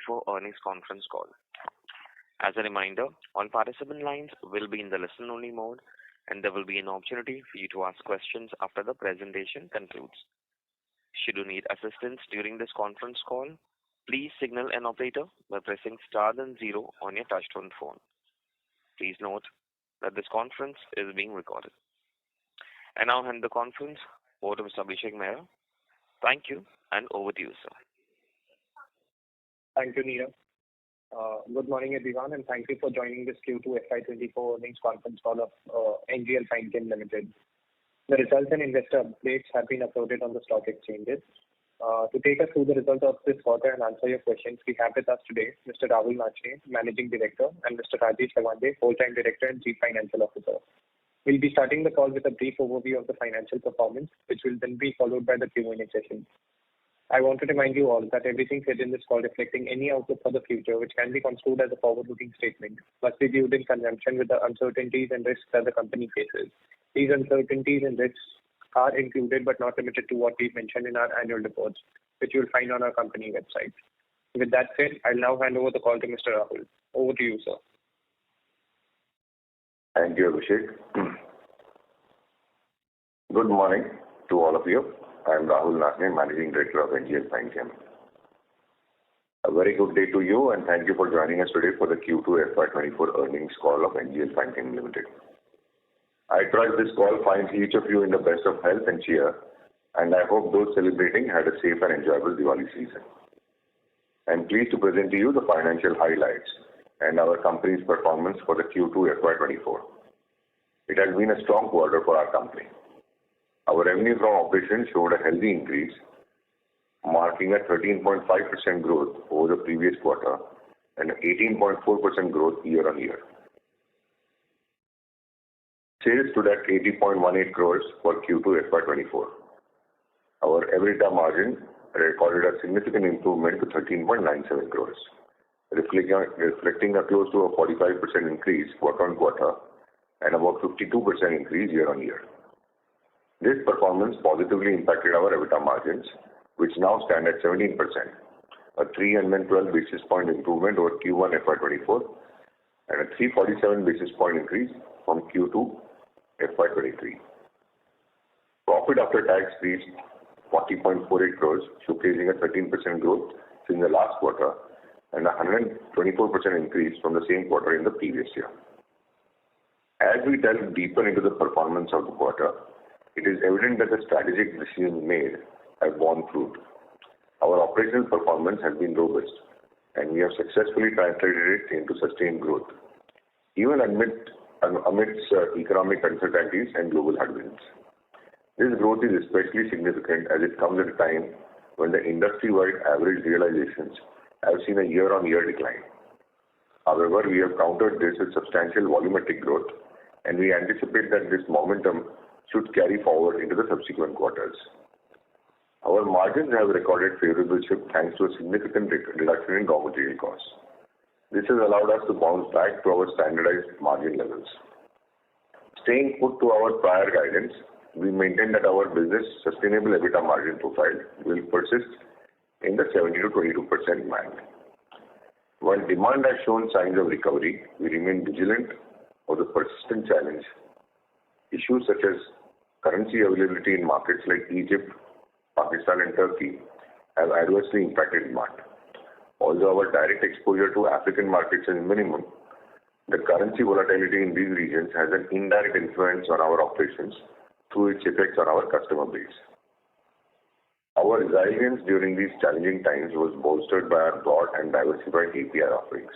For earnings conference call. As a reminder, all participant lines will be in the listen-only mode, and there will be an opportunity for you to ask questions after the presentation concludes. Should you need assistance during this conference call, please signal an operator by pressing star then zero on your touchtone phone. Please note that this conference is being recorded. I now hand the conference over to Mr. Abhishek Mehra. Thank you, and over to you, sir. Thank you, Neera. Good morning, everyone, and thank you for joining this Q2FY24 earnings conference call of NGL Fine Chem Limited. The results and investor updates have been uploaded on the stock exchanges. To take us through the results of this quarter and answer your questions, we have with us today Mr. Rahul Nachne, Managing Director, and Mr. Rajesh Lawande, Full-Time Director and Chief Financial Officer. We'll be starting the call with a brief overview of the financial performance, which will then be followed by the Q&A session. I want to remind you all that everything said in this call reflecting any outlook for the future, which can be construed as a forward-looking statement, must be viewed in conjunction with the uncertainties and risks that the company faces. These uncertainties and risks are included but not limited to what we've mentioned in our annual reports, which you'll find on our company website. With that said, I'll now hand over the call to Mr. Rahul. Over to you, sir. Thank you, Abhishek. Good morning to all of you. I am Rahul Nachne, Managing Director of NGL Fine Chem. A very good day to you, and thank you for joining us today for the Q2FY24 earnings call of NGL Fine Chem Limited. I trust this call finds each of you in the best of health and cheer, and I hope those celebrating had a safe and enjoyable Diwali season. I am pleased to present to you the financial highlights and our company's performance for the Q2FY24. It has been a strong quarter for our company. Our revenue from operations showed a healthy increase, marking a 13.5% growth over the previous quarter and an 18.4% growth year-on-year. Sales stood at 80.18 crores for Q2 FY24. Our EBITDA margin recorded a significant improvement to 13.97 crores, reflecting a close to a 45% increase quarter-on-quarter and about 52% increase year-on-year. This performance positively impacted our EBITDA margins, which now stand at 17%, a 312 basis point improvement over Q1 FY24 and a 347 basis point increase from Q2 FY23. Profit after tax reached 40.48 crores, showcasing a 13% growth since the last quarter and a 124% increase from the same quarter in the previous year. As we delve deeper into the performance of the quarter, it is evident that the strategic decisions made have borne fruit. Our operational performance has been robust, and we have successfully translated it into sustained growth, even amidst economic uncertainties and global headwinds. This growth is especially significant as it comes at a time when the industry-wide average realizations have seen a year-on-year decline. However, we have countered this with substantial volumetric growth, and we anticipate that this momentum should carry forward into the subsequent quarters. Our margins have recorded favorable shift thanks to a significant reduction in raw material costs. This has allowed us to bounce back to our standardized margin levels. Staying put to our prior guidance, we maintain that our business sustainable EBITDA margin profile will persist in the 70 to 22% band. While demand has shown signs of recovery, we remain vigilant of the persistent challenge. Issues such as currency availability in markets like Egypt, Pakistan and Turkey have adversely impacted demand. Although our direct exposure to African markets is minimum, the currency volatility in these regions has an indirect influence on our operations through its effects on our customer base. Our resilience during these challenging times was bolstered by our broad and diversified API offerings,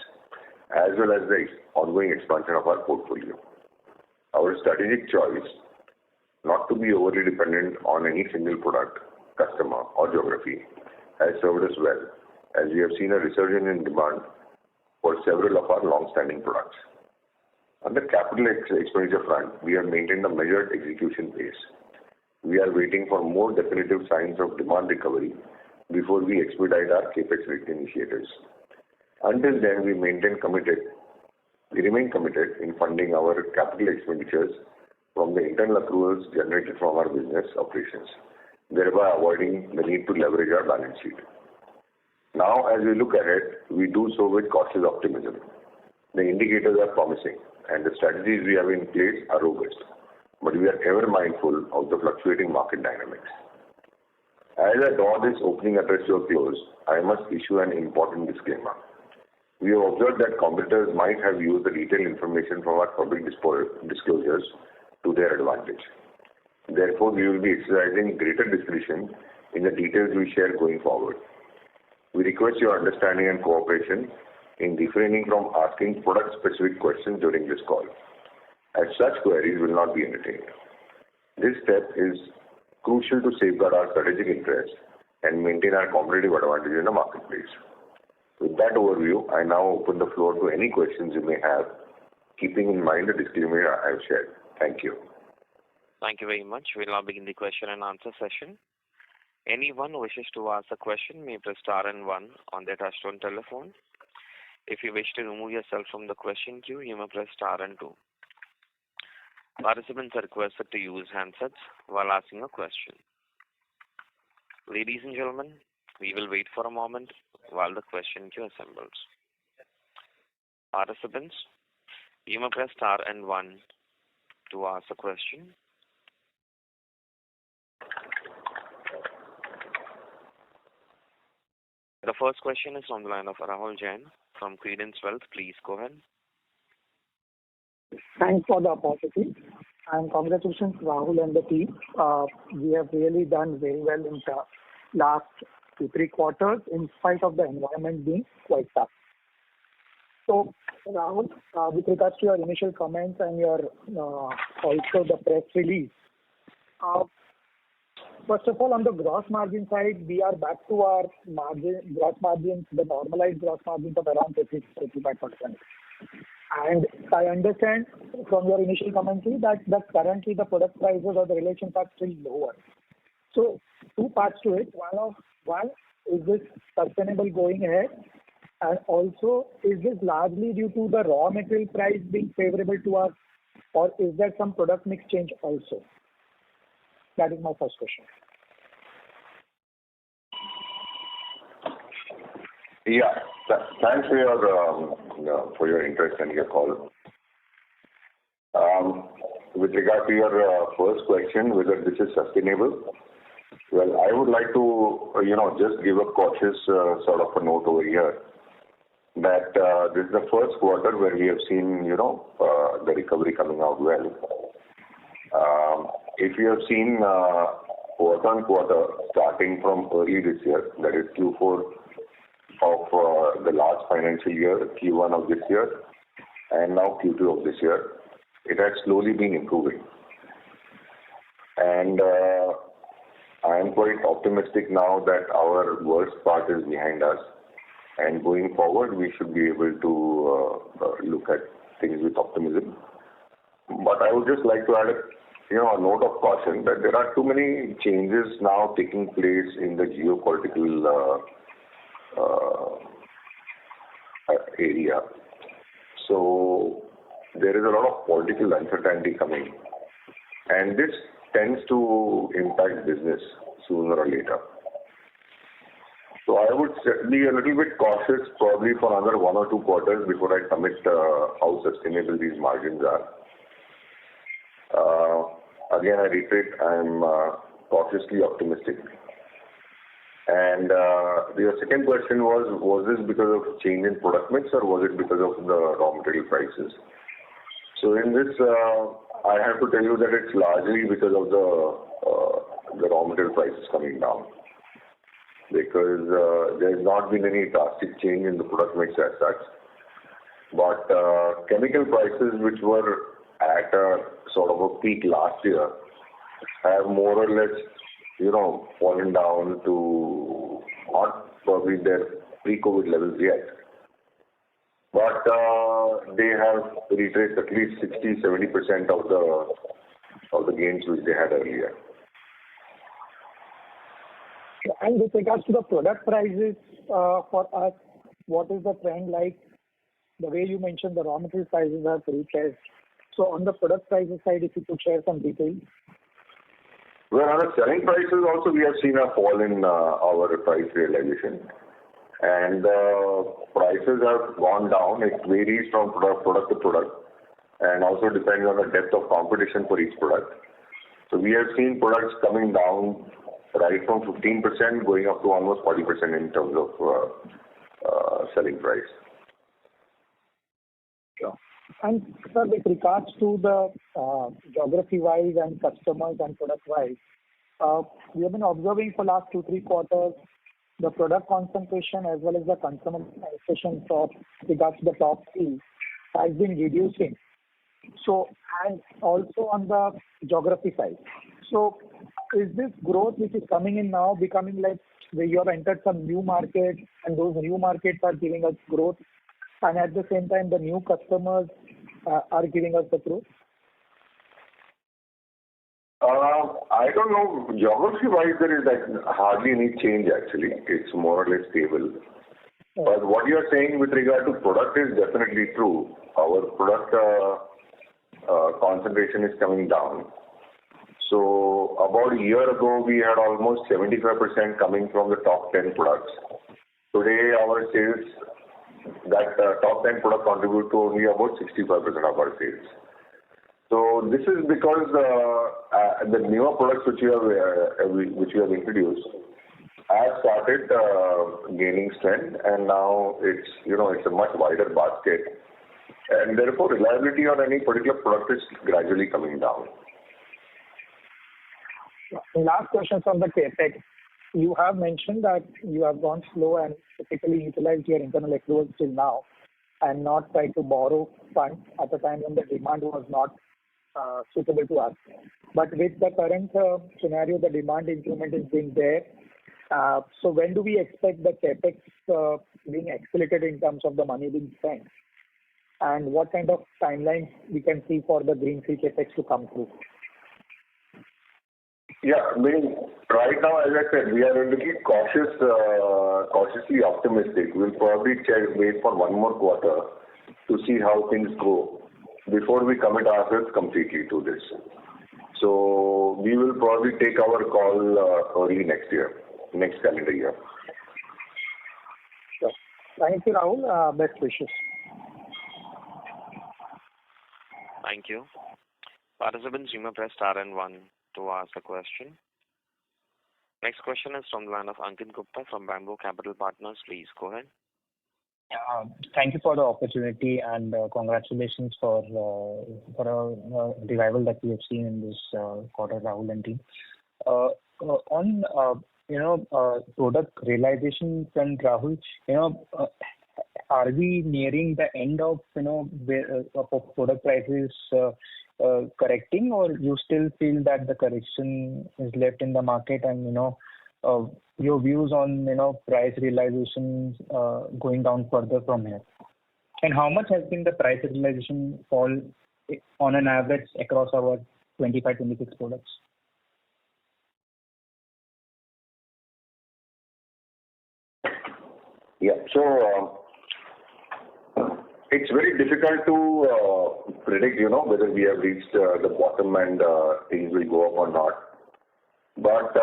as well as the ongoing expansion of our portfolio. Our strategic choice not to be overly dependent on any single product, customer, or geography has served us well, as we have seen a resurgence in demand for several of our long-standing products. On the capital expenditure front, we have maintained a measured execution pace. We are waiting for more definitive signs of demand recovery before we expedite our capex initiatives. Until then, we remain committed in funding our capital expenditures from the internal accruals generated from our business operations, thereby avoiding the need to leverage our balance sheet. Now, as we look ahead, we do so with cautious optimism. The indicators are promising, and the strategies we have in place are robust, but we are ever mindful of the fluctuating market dynamics. As I draw this opening address to a close, I must issue an important disclaimer. We have observed that competitors might have used the detailed information from our public disclosures to their advantage. Therefore, we will be exercising greater discretion in the details we share going forward. We request your understanding and cooperation in refraining from asking product-specific questions during this call, as such queries will not be entertained. This step is crucial to safeguard our strategic interests and maintain our competitive advantage in the marketplace. With that overview, I now open the floor to any questions you may have, keeping in mind the disclaimer I have shared. Thank you. Thank you very much. We'll now begin the question and answer session. Anyone who wishes to ask a question may press star and one on their touchtone telephone. If you wish to remove yourself from the question queue, you may press star and two. Participants are requested to use handsets while asking a question. Ladies and gentlemen, we will wait for a moment while the question queue assembles. Participants, you may press star and one to ask a question. The first question is on the line of Rahul Jain from Credence Wealth. Please go ahead. Thanks for the opportunity and congratulations, Rahul and the team. We have really done very well in the last 2-3 quarters in spite of the environment being quite tough. So, Rahul, with regards to your initial comments and your also the press release, first of all, on the gross margin side, we are back to our gross margins, the normalized gross margins of around 50-55%. And I understand from your initial commentary that currently the product prices or the relations are still lower. So, two parts to it. One, is this sustainable going ahead? And also, is this largely due to the raw material price being favorable to us, or is there some product mix change also? That is my first question. Yeah, thanks for your interest and your call. With regard to your first question, whether this is sustainable, well, I would like to just give a cautious sort of a note over here that this is the first quarter where we have seen the recovery coming out well. If you have seen quarter on quarter starting from early this year, that is Q4 of the last financial year, Q1 of this year, and now Q2 of this year, it has slowly been improving. And I am quite optimistic now that our worst part is behind us, and going forward we should be able to look at things with optimism. But I would just like to add a note of caution that there are too many changes now taking place in the geopolitical area. So there is a lot of political uncertainty coming, and this tends to impact business sooner or later. So I would be a little bit cautious probably for another 1 or 2 quarters before I commit how sustainable these margins are. Again, I repeat, I'm cautiously optimistic. And your second question was this because of change in product mix or was it because of the raw material prices? So in this, I have to tell you that it's largely because of the raw material prices coming down. Because there's not been any drastic change in the product mix as such. But chemical prices, which were at a sort of a peak last year, have more or less, fallen down to not probably their pre-COVID levels yet. But they have retraced at least 60-70% of the gains which they had earlier. And with regards to the product prices for us, what is the trend like? The way you mentioned the raw material prices have retraced. So on the product prices side, if you could share some details. Well, on the selling prices also, we have seen a fall in our price realization. and prices have gone down. It varies from product to product, and also depends on the depth of competition for each product. So we have seen products coming down right from 15% going up to almost 40% in terms of selling price. Sure. And sir, with regards to the geography-wise and customers and product-wise, we have been observing for last 2-3 quarters the product concentration as well as the customer concentration for regards to the top 3 has been reducing. So, and also on the geography side. So, is this growth which is coming in now becoming like where you have entered some new markets and those new markets are giving us growth, and at the same time the new customers are giving us the growth? I don't know. Geography-wise, there is like hardly any change actually. It's more or less stable. But what you are saying with regard to product is definitely true. Our product concentration is coming down. So about a year ago, we had almost 75% coming from the top 10 products. Today, our sales, that top 10 product contribute to only about 65% of our sales. So this is because the newer products which we have introduced have started gaining strength, and now it's a much wider basket, and therefore reliability on any particular product is gradually coming down. Last question from the CapEx. You have mentioned that you have gone slow and typically utilized your internal accruals till now and not tried to borrow funds at the time when the demand was not suitable to us. But with the current scenario, the demand improvement is being there. So when do we expect the CapEx being accelerated in terms of the money being spent? And what kind of timelines we can see for the greenfield CapEx to come through? Yeah, I mean, right now, as I said, we are a little cautiously optimistic. We'll probably wait for one more quarter to see how things go before we commit ourselves completely to this. So we will probably take our call early next calendar year. Sure. Thank you, Rahul. Best wishes. Thank you. Participants, you may press star and 1 to ask a question. Next question is from the line of Ankit Gupta from Bamboo Capital Partners. Please go ahead. Thank you for the opportunity and congratulations for a revival that we have seen in this quarter, Rahul and team. On product realization front, Rahul, are we nearing the end of product prices correcting, or you still feel that the correction is left in the market, and your views on price realizations going down further from here? And how much has been the price realization fall on an average across our 25-26 products? Yeah, so it's very difficult to predict, whether we have reached the bottom and things will go up or not. But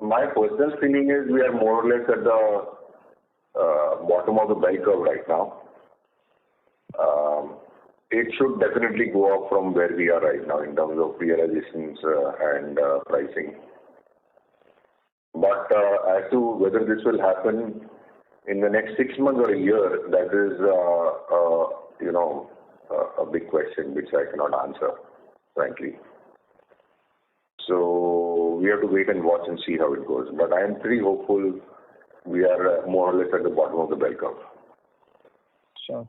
my personal feeling is we are more or less at the bottom of the bell curve right now. It should definitely go up from where we are right now in terms of realizations and pricing. But as to whether this will happen in the next 6 months or a year, that is, a big question which I cannot answer, frankly. So we have to wait and watch and see how it goes. But I am pretty hopeful we are more or less at the bottom of the bell curve. Sure.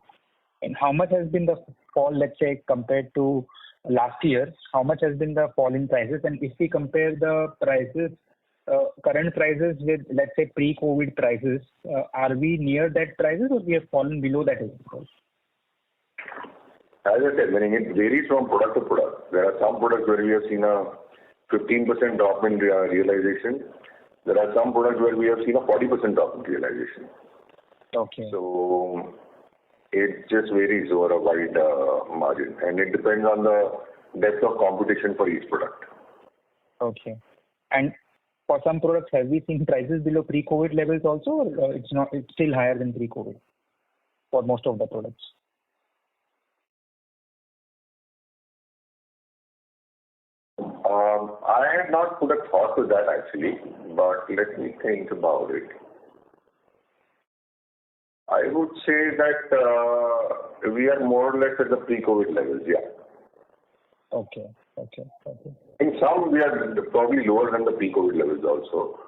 And how much has been the fall, let's say, compared to last year? How much has been the fall in prices? And if we compare the prices, current prices with, let's say, pre-COVID prices, are we near that prices or we have fallen below that? As I said, it varies from product to product. There are some products where we have seen a 15% drop in realization. There are some products where we have seen a 40% drop in realization. Okay. So it just varies over a wide margin, and it depends on the depth of competition for each product. Okay. And For some products, have we seen prices below pre-COVID levels also, or it's still higher than pre-COVID for most of the products? I had not put a thought to that actually, but let me think about it. I would say that we are more or less at the pre-COVID levels, yeah. Okay. In some, we are probably lower than the pre-COVID levels also.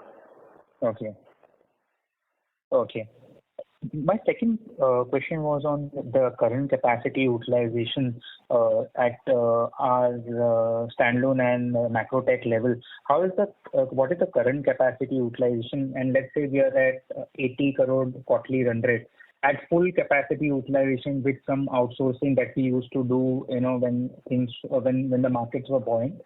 Okay. My second question was on the current capacity utilization at our standalone and Macrotech level. What is the current capacity utilization? And let's say we are at 80 crore quarterly run rate. At full capacity utilization with some outsourcing that we used to do, when the markets were buoyant.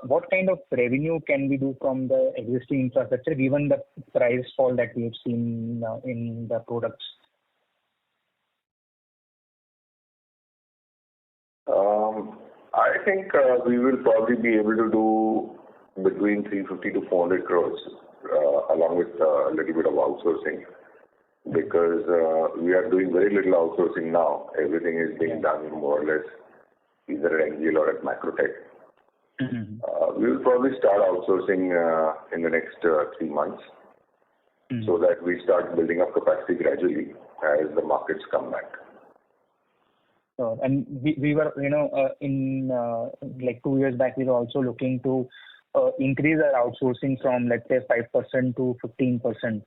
What kind of revenue can we do from the existing infrastructure given the price fall that we have seen in the products? I think we will probably be able to do between 350 to 400 crores along with a little bit of outsourcing, because we are doing very little outsourcing now. Everything is being done more or less either at NGL or at Macrotech. We will probably start outsourcing in the next 3 months so that we start building up capacity gradually as the markets come back. And we were, in like 2 years back, we were also looking to increase our outsourcing from, let's say, 5% to 15%.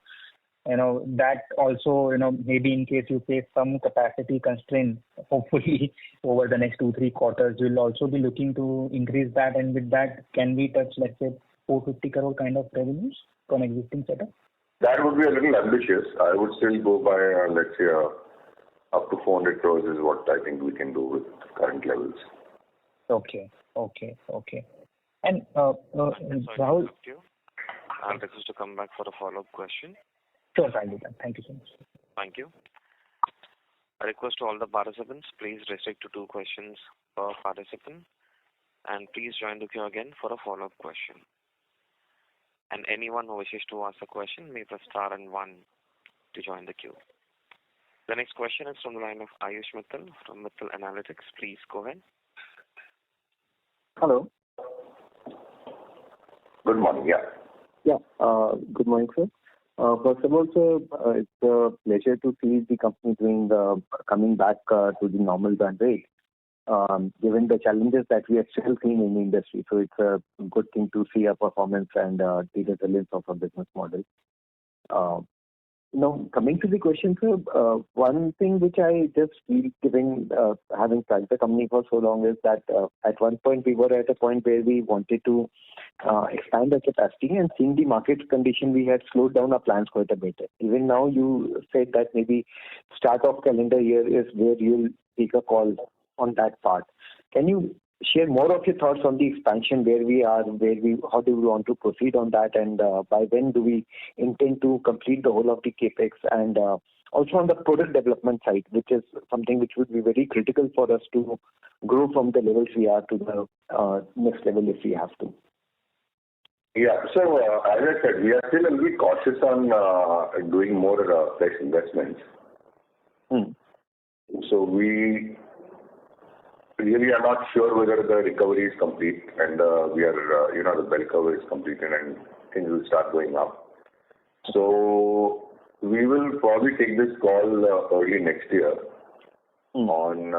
That also, maybe in case you face some capacity constraint, hopefully over the next 2-3 quarters, we'll also be looking to increase that. And with that, can we touch, let's say, 450 crore kind of revenues from existing setup? That would be a little ambitious. I would still go by, let's say, up to 400 crores is what I think we can do with current levels. Okay. And Rahul, Rahul, I'll request to come back for a follow-up question. Sure, I'll do that. Thank you so much. Thank you. A request to all the participants, please restrict to 2 questions per participant, and please join the queue again for a follow-up question. And anyone who wishes to ask a question may press star and 1 to join the queue. The next question is from the line of Ayush Mittal from Mittal Analytics. Please go ahead. Hello. Good morning, Yeah, good morning, sir. First of all, sir, it's a pleasure to see the company coming back to the normal run rate, given the challenges that we are still seeing in the industry. So it's a good thing to see our performance and the resilience of our business model. Coming to the question, sir, one thing which I just feel, having tracked the company for so long, is that at one point we were at a point where we wanted to expand the capacity, and seeing the market condition, we had slowed down our plans quite a bit. Even now, you said that maybe start of calendar year is where you'll take a call on that part. Can you share more of your thoughts on the expansion, where we are, how do we want to proceed on that, and by when do we intend to complete the whole of the capex, and also on the product development side, which is something which would be very critical for us to grow from the levels we are to the next level if we have to. Yeah, so as I said, we are still a little cautious on doing more fresh investments. So we really are not sure whether the recovery is complete and we are, the bell curve is completed and things will start going up. So we will probably take this call early next year on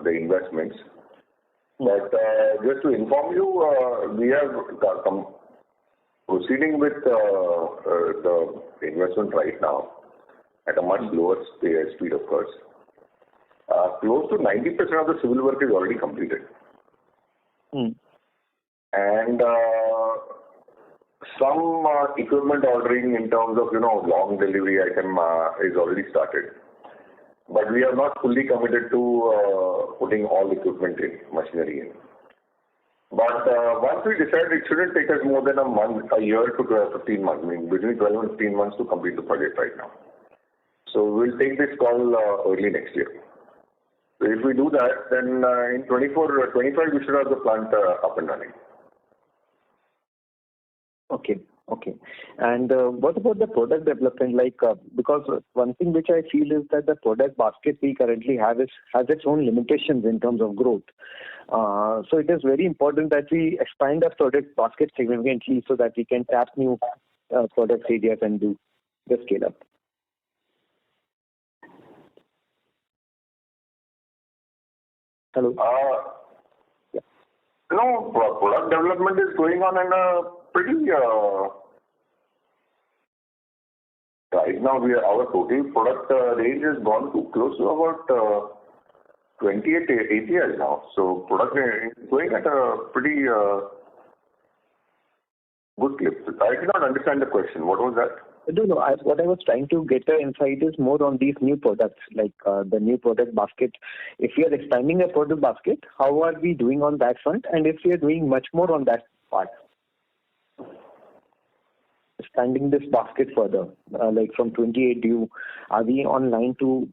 the investments. But just to inform you, we are proceeding with the investment right now at a much lower speed, of course. Close to 90% of the civil work is already completed. And some equipment ordering in terms of, long delivery item is already started. But we are not fully committed to putting all equipment in, machinery in. But once we decide, it shouldn't take us more than a year to 15 months, between 12 and 15 months to complete the project right now. So we'll take this call early next year. So if we do that, then in 24 or 25, we should have the plant up and running. Okay. Okay. And what about the product development? Because one thing which I feel is that the product basket we currently have has its own limitations in terms of growth. So it is very important that we expand our product basket significantly so that we can tap new product areas and do the scale up. Hello. Product development is going on in a pretty. Right now, our total product range has gone to close to about 28 APIs now. So product is going at a pretty good clip. I did not understand the question. What was that? No. What I was trying to get an insight is more on these new products, like the new product basket. If we are expanding a product basket, how are we doing on that front? And if we are doing much more on that part, expanding this basket further, like from 28, are we on line to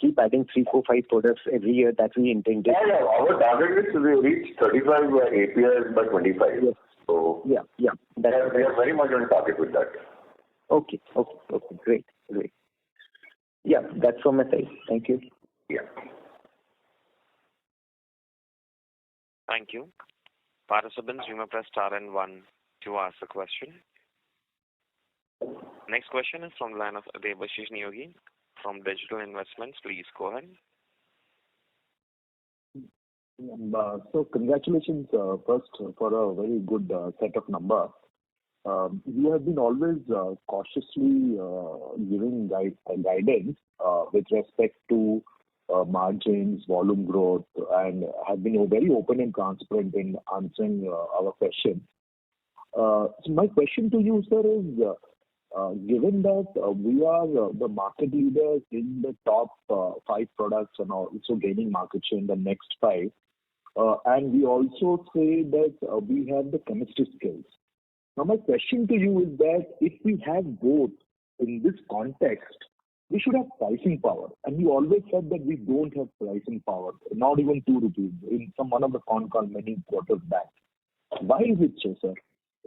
keep adding 3, 4, 5 products every year that we intended? Yeah. Our target is to reach 35 APIs by 25. Yes. So yeah. We are very much on target with that. Okay. Great. Yeah, that's from my side. Thank you. Yeah. Thank you. Participants, you may press star and 1 to ask a question. Next question is from the line of Debashish Neogi from Digital Investments. Please go ahead. So congratulations first for a very good set of numbers. You have been always cautiously giving guidance with respect to margins, volume growth, and have been very open and transparent in answering our questions. So my question to you, sir, is given that we are the market leaders in the top 5 products and also gaining market share in the next 5, and we also say that we have the chemistry skills. Now, my question to you is that if we have both in this context, we should have pricing power. And you always said that we don't have pricing power, not even 2 rupees, in one of the con call many quarters back. Why is it so, sir?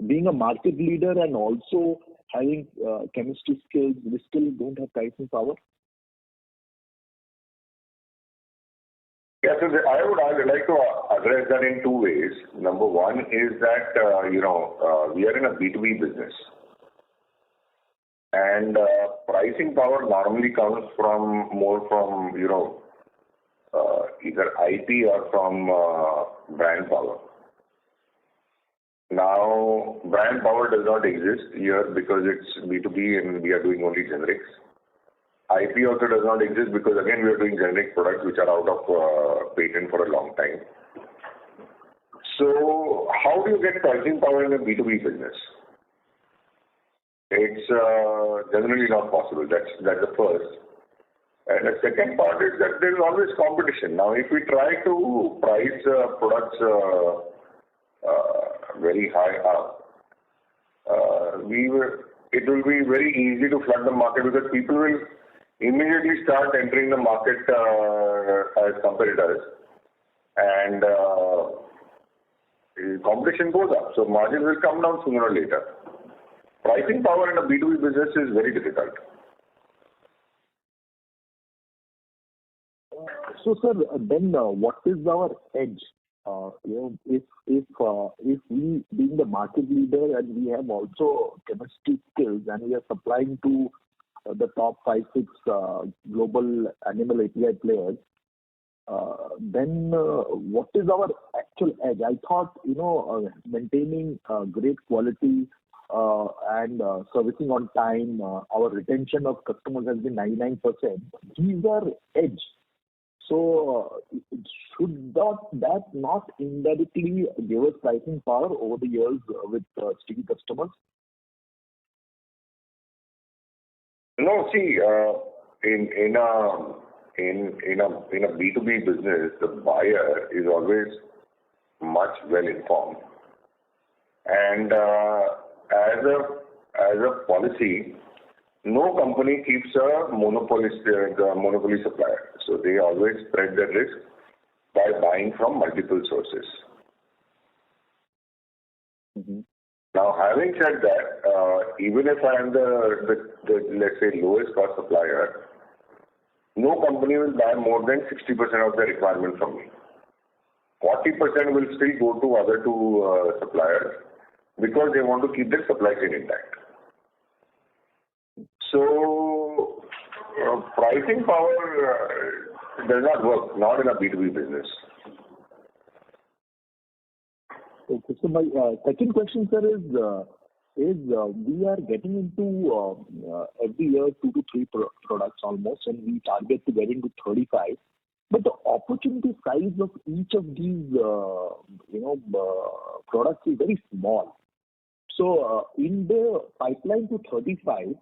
Being a market leader and also having chemistry skills, we still don't have pricing power? Yeah, so I would like to address that in 2 ways. Number one is that, we are in a B2B business. And pricing power normally comes more from either IP or from brand power. Now, brand power does not exist here because it's B2B and we are doing only generics. IP also does not exist because again we are doing generic products which are out of patent for a long time. So how do you get pricing power in a B2B business? It's generally not possible. That's the first. And the second part is that there is always competition. Now, if we try to price products very high up, it will be very easy to flood the market because people will immediately start entering the market as competitors, and competition goes up. So margins will come down sooner or later. Pricing power in a B2B business is very difficult. So, sir, then what is our edge? If we being the market leader and we have also chemistry skills and we are supplying to the top 5, 6 global animal API players, then what is our actual edge? I thought, maintaining great quality and servicing on time, our retention of customers has been 99%. These are edge. So should that not indirectly give us pricing power over the years with sticky customers? No, see, in a B2B business, the buyer is always much well informed, and as a policy, no company keeps a monopoly supplier. So they always spread the risk by buying from multiple sources. Mm-hmm. Now, having said that, even if I am the let's say lowest cost supplier, no company will buy more than 60% of the requirement from me. 40% will still go to other two suppliers because they want to keep their supply chain intact. So, pricing power does not work, not in a B2B business. Okay, so my second question, sir, is we are getting into every year 2 to 3 products almost, and we target to get into 35. But the opportunity size of each of these, products is very small. So, in the pipeline to 35,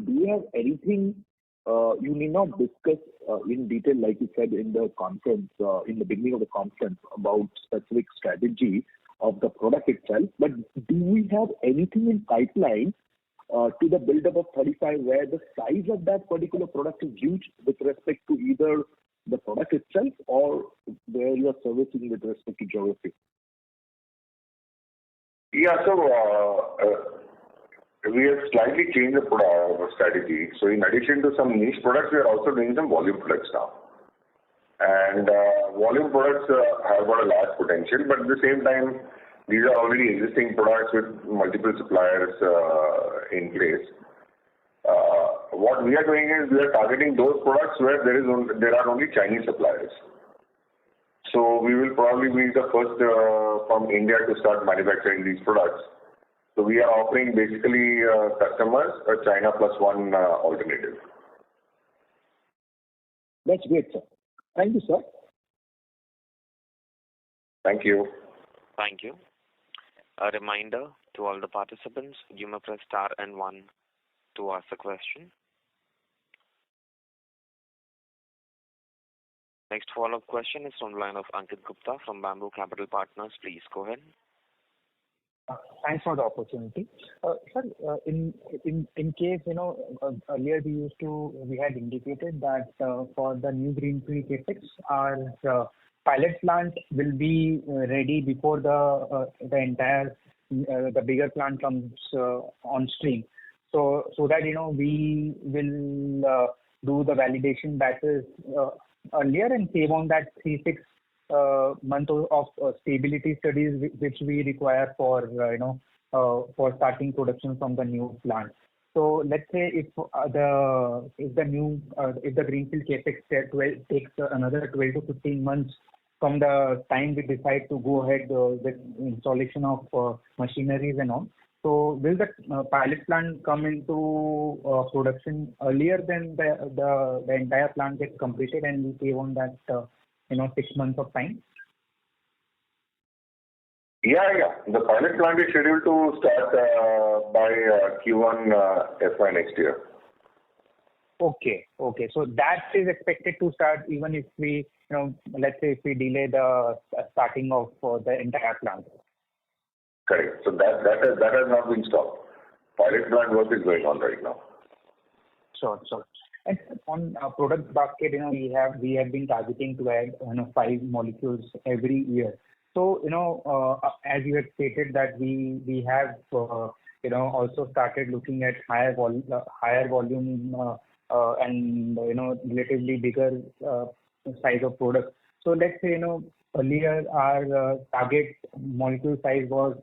do you have anything you need not discuss in detail, like you said in the conference, in the beginning of the conference, about specific strategy of the product itself, but do we have anything in pipeline to the build-up of 35 where the size of that particular product is huge with respect to either the product itself or where you are servicing with respect to geography? Yeah, so we have slightly changed the product strategy. So in addition to some niche products, we are also doing some volume products now. And volume products have got a large potential, but at the same time, these are already existing products with multiple suppliers in place. What we are doing is we are targeting those products where there are only Chinese suppliers. So we will probably be the first from India to start manufacturing these products. So we are offering basically customers a China plus one alternative. That's great, sir. Thank you, sir. Thank you. Thank you. A reminder to all the participants, you may press star and 1 to ask a question. Next follow-up question is from the line of Ankit Gupta from Bamboo Capital Partners. Please go ahead. Thanks for the opportunity. Sir, in case, earlier we had indicated that for the new greenfield capex, our pilot plant will be ready before the entire the bigger plant comes on stream. So that we will do the validation batches earlier and save on that 3-6 month of stability studies which we require for starting production from the new plant. So let's say if the greenfield capex takes another 12 to 15 months from the time we decide to go ahead with installation of machineries and all. So will the pilot plant come into production earlier than the entire plant gets completed and we save on that 6 months of time? Yeah. The pilot plant is scheduled to start by Q1 FY next year. Okay. So that is expected to start even if we, let's say if we delay the starting of the entire plant. Correct. So that has not been stopped. Pilot plant work is going on right now. Sure. And on product basket, we have been targeting to add 5 molecules every year. So as you had stated that we have also started looking at higher volume and relatively bigger size of products. So let's say earlier our target molecule size was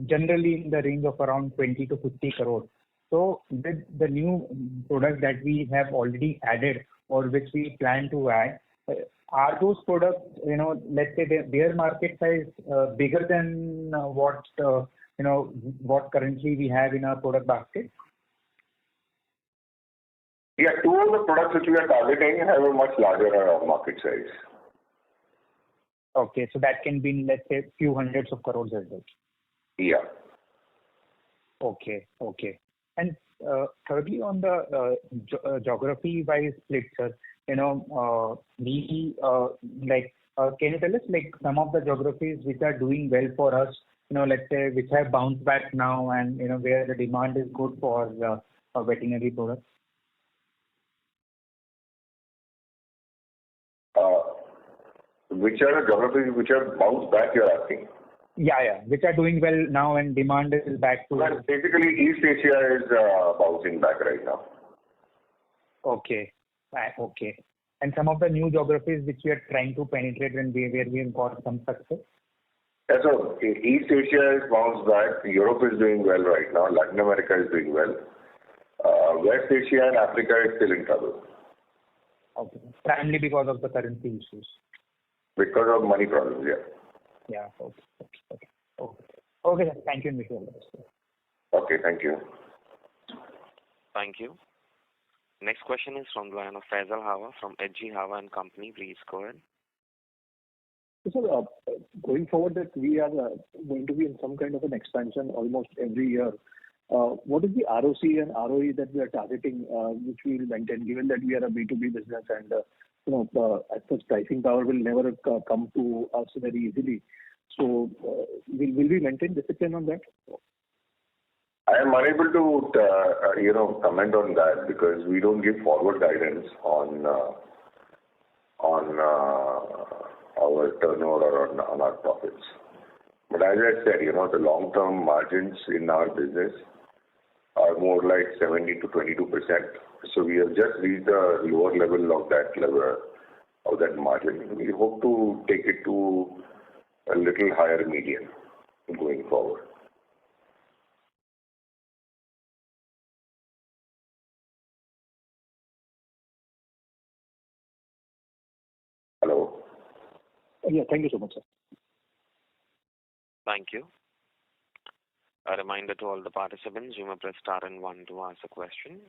generally in the range of around 20 to 50 crores. So with the new products that we have already added or which we plan to add, are those products, let's say their market size bigger than what currently we have in our product basket? Yeah, 2 of the products which we are targeting have a much larger market size. Okay, so that can be, let's say, few hundreds of crores as well. Yeah. Okay. And thirdly, on the geography-wise split, sir, can you tell us some of the geographies which are doing well for us, let's say which have bounced back now and where the demand is good for veterinary products? Which are the geographies which have bounced back, you're asking? Which are doing well now and demand is back to. Well, basically, East Asia is bouncing back right now. Okay. Okay. And some of the new geographies which we are trying to penetrate and where we have got some success? Yeah, so East Asia is bounced back. Europe is doing well right now. Latin America is doing well. West Asia and Africa is still in trouble. Okay. Primarily because of the currency issues. Because of money problems, yeah. Yeah. Okay. Thank you, Mr. Okay, thank you. Thank you. Next question is from the line of Faisal Hawa from HG Hawa and Company. Please go ahead. So, going forward, that we are going to be in some kind of an expansion almost every year. What is the ROC and ROE that we are targeting, which we will maintain, given that we are a B2B business and as such pricing power will never come to us very easily. So, will we maintain discipline on that? I am unable to, comment on that because we don't give forward guidance on our turnover or on our profits. But as I said, the long-term margins in our business are more like 70 to 22%. So we have just reached the lower level of that margin. We hope to take it to a little higher median going forward. Hello. Yeah, thank you so much, sir. Thank you. A reminder to all the participants, you may press star and 1 to ask a question.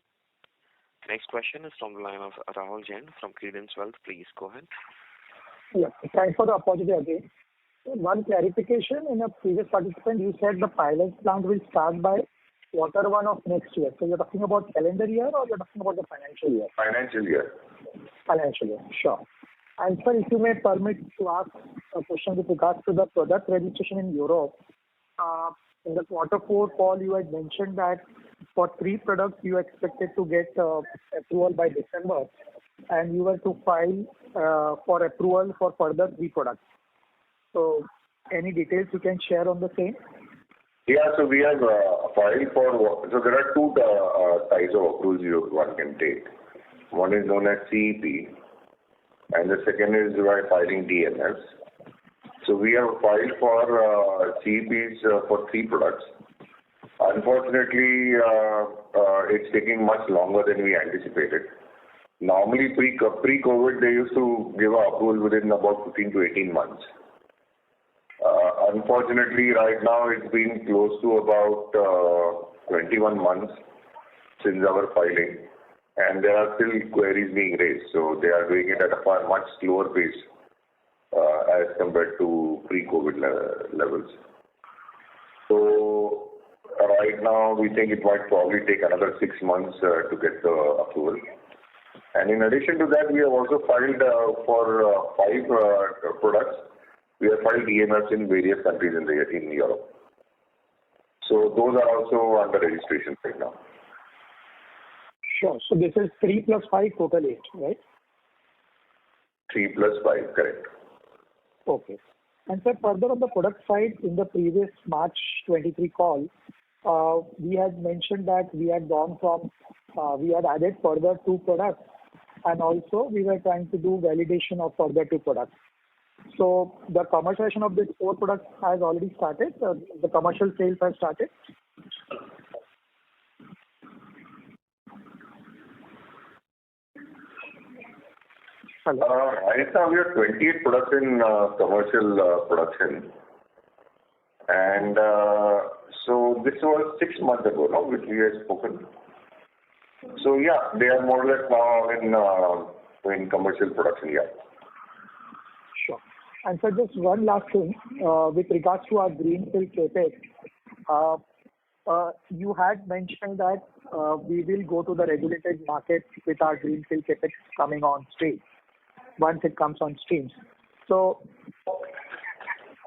Next question is from the line of Rahul Jain from Credence Wealth. Please go ahead. Yeah, thanks for the opportunity again. One clarification, in a previous participant, you said the pilot plant will start by Q1 of next year. So you're talking about calendar year or you're talking about the financial year? Financial year. Financial year, sure. And sir, if you may permit to ask a question with regards to the product registration in Europe. In the Q4 call, you had mentioned that for 3 products you expected to get approval by December, and you were to file for approval for further 3 products. So, any details you can share on the same? Yeah, so we have filed for. So there are 2 types of approvals one can take. One is known as CEP, and the second is by filing DMS. So we have filed for CEPs for 3 products. Unfortunately, it's taking much longer than we anticipated. Normally, pre-COVID, they used to give an approval within about 15 to 18 months. Unfortunately, right now it's been close to about 21 months since our filing, and there are still queries being raised. So they are doing it at a far much slower pace as compared to pre-COVID levels. So right now we think it might probably take another 6 months to get the approval. And in addition to that, we have also filed for 5 products. We have filed DMFs in various countries in Europe. So those are also under registration right now. Sure. So this is 3 plus 5, total 8, right? 3 plus 5, correct. Okay. And sir, further on the product side, in the previous March 23 call, we had mentioned that we had gone from, we had added further 2 products, and also we were trying to do validation of further 2 products. So the commercialization of these 4 products has already started. The commercial sales have started. Right now we have 28 products in commercial production, and so this was 6 months ago, no, which we had spoken. So yeah, they are more or less now in commercial production. Yeah. Sure. And so just one last thing with regards to our greenfield capex. You had mentioned that we will go to the regulated market with our greenfield capex coming on stream once it comes on streams. So,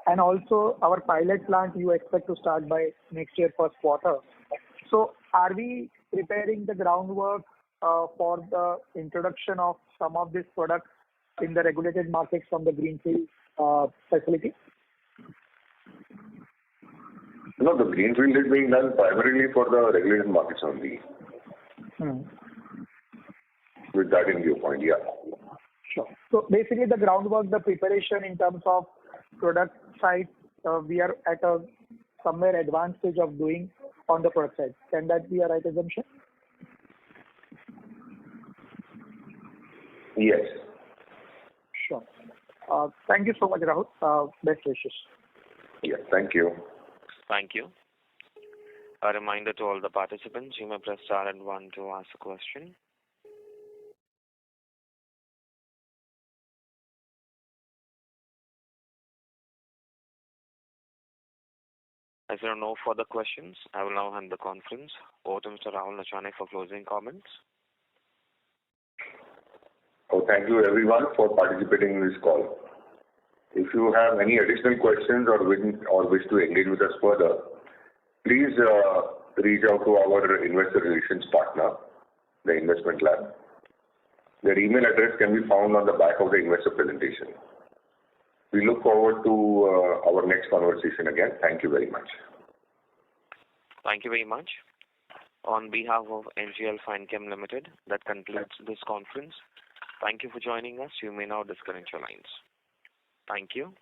and also our pilot plant you expect to start by next year Q1. So are we preparing the groundwork for the introduction of some of these products in the regulated markets from the greenfield facility? No, the greenfield is being done primarily for the regulated markets only. With that in viewpoint, yeah. Sure. So basically the groundwork, the preparation in terms of product side, we are at a somewhere advanced stage of doing on the product side. Can that be a right assumption? Yes. Sure. Thank you so much, Rahul. Best wishes. Yeah, thank you. Thank you. A reminder to all the participants, you may press star and one to ask a question. As there are no further questions, I will now hand the conference over to Mr. Rahul Nachane for closing comments. Oh, thank you everyone for participating in this call. If you have any additional questions or wish to engage with us further, please reach out to our investor relations partner, the Investment Lab. Their email address can be found on the back of the investor presentation. We look forward to our next conversation again. Thank you very much. Thank you very much. On behalf of NGL Fine Chem Limited, that concludes this conference. Thank you for joining us. You may now disconnect your lines. Thank you.